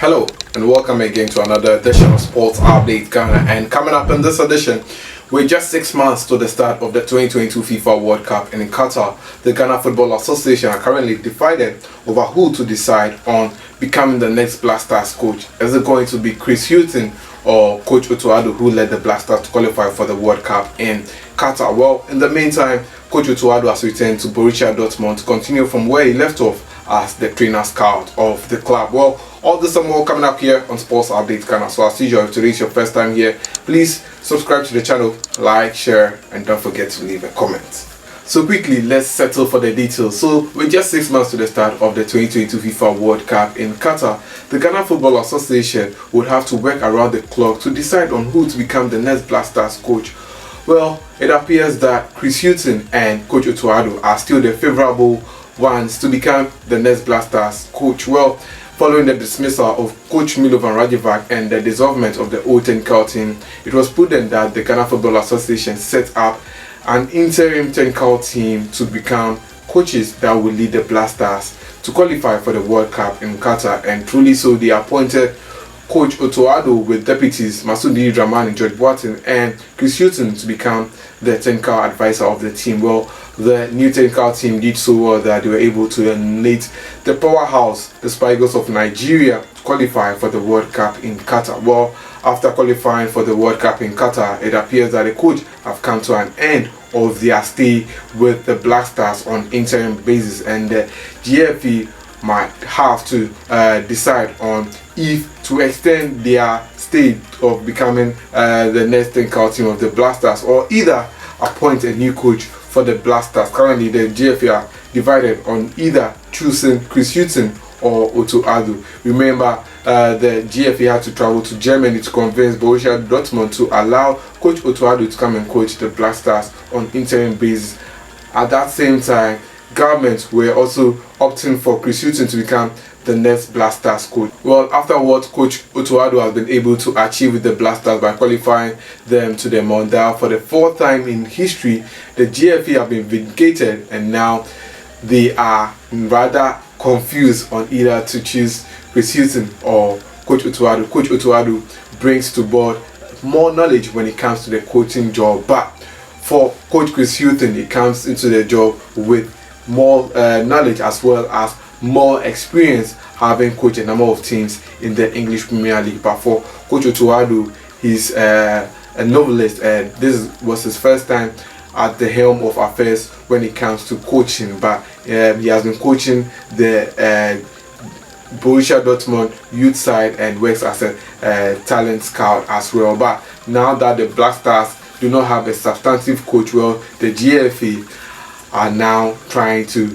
Hello and welcome again to another edition of Sports Update Ghana. And coming up in this edition, we're just 6 months to the start of the 2022 FIFA World Cup, and in Qatar, the Ghana Football Association are currently divided over who to decide on becoming the next Black Stars coach. Is it going to be Chris Hughton or Coach Otto Addo, who led the Black Stars to qualify for the World Cup in Qatar? Well, in the meantime, Coach Otto Addo has returned to Borussia Dortmund to continue from where he left off as the trainer scout of the club. Well, all this and more coming up here on Sports Update Ghana. So as usual, if today is your first time here, please subscribe to the channel, like, share, and don't forget to leave a comment. So quickly, let's settle for the details. So with just 6 months to the start of the 2022 FIFA World Cup in Qatar, the Ghana Football Association would have to work around the clock to decide on who to become the next Black Stars coach. Well, it appears that Chris Hughton and Coach Otto Addo are still the favorable ones to become the next Black Stars coach. Well, following the dismissal of Coach Milovan Rajevac and the dissolvement of the old technical team, it was prudent that the Ghana Football Association set up an interim technical team to become coaches that will lead the Black Stars to qualify for the World Cup in Qatar. And truly so, they appointed Coach Otto Addo with deputies Masudi Dramani, George Boateng, and Chris Hughton to become the technical advisor of the team. Well, the new technical team did so well that they were able to eliminate the powerhouse, the Super Eagles of Nigeria, to qualify for the World Cup in Qatar. Well, after qualifying for the World Cup in Qatar, it appears that the coach have come to an end of their stay with the Black Stars on interim basis, and the GFA might have to decide on if to extend their stay of becoming the next technical team of the Black Stars, or either appoint a new coach for the Black Stars. Currently, the GFA are divided on either choosing Chris Hughton or Otto Addo. Remember, the GFA had to travel to Germany to convince Borussia Dortmund to allow Coach Otto Addo to come and coach the Black Stars on interim basis. At that same time, governments were also opting for Chris Hughton to become the next Black Stars coach. Well, afterwards, Coach Otto Addo has been able to achieve with the Black Stars by qualifying them to the Mondial for the 4th time in history. The GFA have been vindicated, and now they are rather confused on either to choose Chris Hughton or Coach Otto Addo. Coach Otto Addo brings to board more knowledge when it comes to the coaching job, but for Coach Chris Hughton, he comes into the job with more knowledge as well as more experience, having coached a number of teams in the English Premier League. But for Coach Otto Addo, he's a novelist, and this was his first time at the helm of affairs when it comes to coaching. But he has been coaching the Borussia Dortmund youth side and works as a talent scout as well. But now that the Black Stars do not have a substantive coach, well, the GFA are now trying to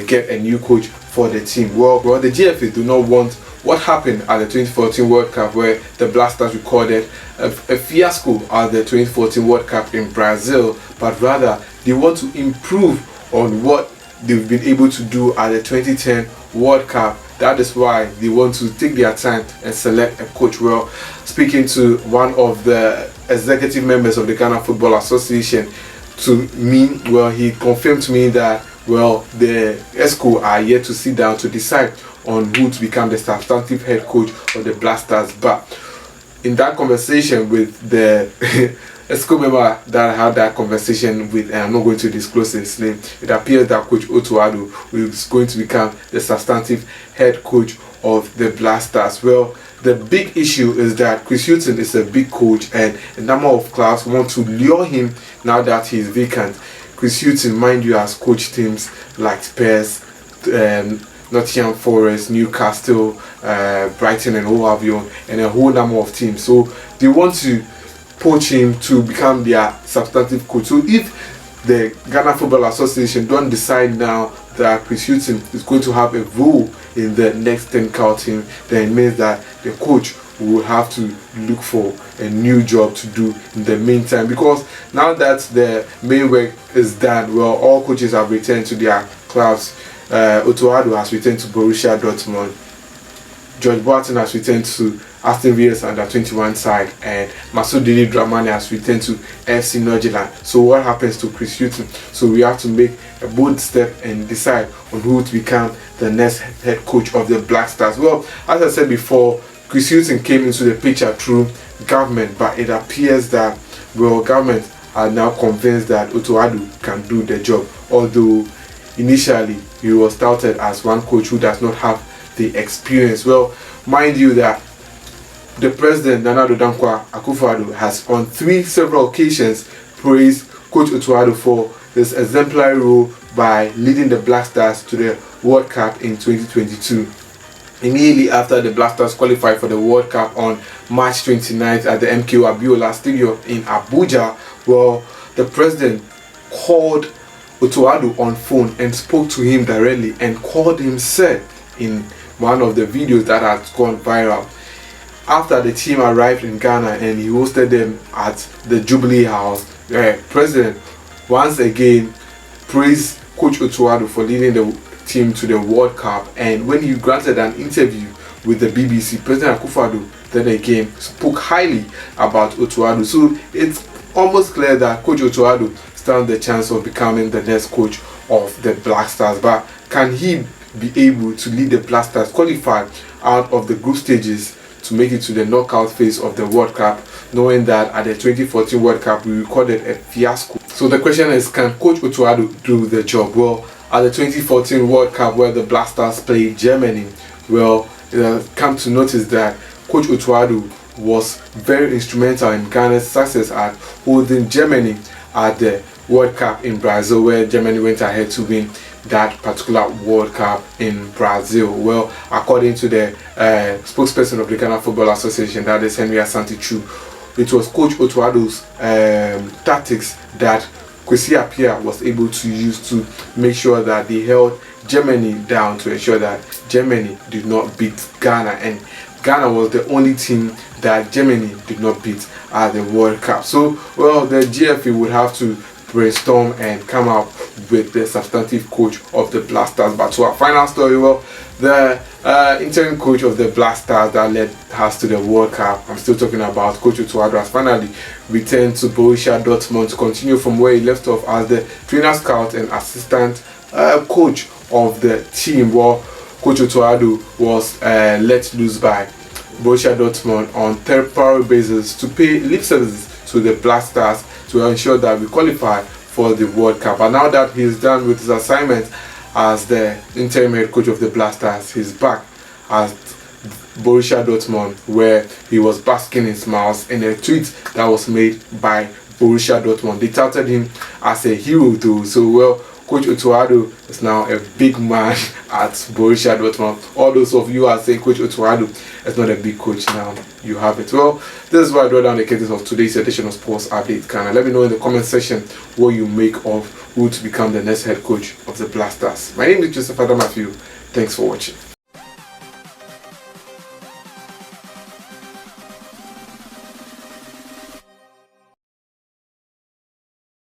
get a new coach for the team. Well, the GFA do not want what happened at the 2014 World Cup, where the Black Stars recorded a fiasco at the 2014 World Cup in Brazil, but rather they want to improve on what they've been able to do at the 2010 World Cup. That is why they want to take their time and select a coach. Well, speaking to one of the executive members of the Ghana Football Association, to me, well, he confirmed to me that, well, the ESCO are yet to sit down to decide on who to become the substantive head coach of the Black Stars. But in that conversation with the ESCO member that I had that conversation with, and I'm not going to disclose his name, it appears that Coach Otto Addo is going to become the substantive head coach of the Black Stars. Well, the big issue is that Chris Hughton is a big coach, and a number of clubs want to lure him now that he is vacant. Chris Hughton, mind you, has coached teams like Spurs, Nottingham Forest, Newcastle, Brighton and what have you, and a whole number of teams. So they want to poach him to become their substantive coach. So if the Ghana Football Association don't decide now that Chris Hughton is going to have a role in the next technical team, then it means that the coach will have to look for a new job to do in the meantime, because now that the main work is done, well, all coaches have returned to their clubs. Otto Addo has returned to Borussia Dortmund. George Boateng has returned to Aston Villa's under-21 side, and Masudi Dramani has returned to FC Nordirland. So what happens to Chris Hughton? So we have to make a bold step and decide on who to become the next head coach of the Black Stars. Well, as I said before, Chris Hughton came into the picture through government, but it appears that, well, government are now convinced that Otto Addo can do the job, although initially he was touted as one coach who does not have the experience. Well, mind you that the president, Nana Addo Dankwa Akufo-Addo, has on several occasions praised Coach Otto Addo for his exemplary role by leading the Black Stars to the World Cup in 2022. Immediately after the Black Stars qualified for the World Cup on March 29th at the MKO Abiola Stadium in Abuja, well, the president called Otto Addo on phone and spoke to him directly and called him sir in one of the videos that has gone viral. After the team arrived in Ghana and he hosted them at the Jubilee House, the president once again praised Coach Otto Addo for leading the team to the World Cup. And when he granted an interview with the BBC, President Akufo-Addo then again spoke highly about Otto Addo. So it's almost clear that Coach Otto Addo stands the chance of becoming the next coach of the Black Stars. But can he be able to lead the Black Stars qualify out of the group stages to make it to the knockout phase of the World Cup, knowing that at the 2014 World Cup we recorded a fiasco? So the question is, can Coach Otto Addo do the job? Well, at the 2014 World Cup where the Black Stars played Germany, well, it has come to notice that Coach Otto Addo was very instrumental in Ghana's success at holding Germany at the World Cup in Brazil, where Germany went ahead to win that particular World Cup in Brazil. Well, according to the spokesperson of the Ghana Football Association, that is Henry Asante Chu, it was Coach Otto Addo's tactics that Kwesi Appiah was able to use to make sure that they held Germany down, to ensure that Germany did not beat Ghana, and Ghana was the only team that Germany did not beat at the World Cup. So, well, the GFA would have to brainstorm and come up with the substantive coach of the Black Stars. But to our final story, well, the interim coach of the Black Stars that led us to the World Cup, I'm still talking about Coach Otto Addo, has finally returned to Borussia Dortmund to continue from where he left off as the trainer, scout and assistant coach of the team. Well, Coach Otto Addo was let loose by Borussia Dortmund on temporary basis to pay lip service to the Black Stars to ensure that we qualify for the World Cup. And now that he's done with his assignment as the interim head coach of the Black Stars, he's back at Borussia Dortmund, where he was basking in smiles in a tweet that was made by Borussia Dortmund. They touted him as a hero though. So, well, Coach Otto Addo is now a big man at Borussia Dortmund. All those of you are saying Coach Otto Addo is not a big coach now, you have it. Well, this is why I draw down the curtains of today's edition of Sports Update Ghana. Let me know in the comment section what you make of who to become the next head coach of the Black Stars. My name is Joseph Adam Matthew. Thanks for watching.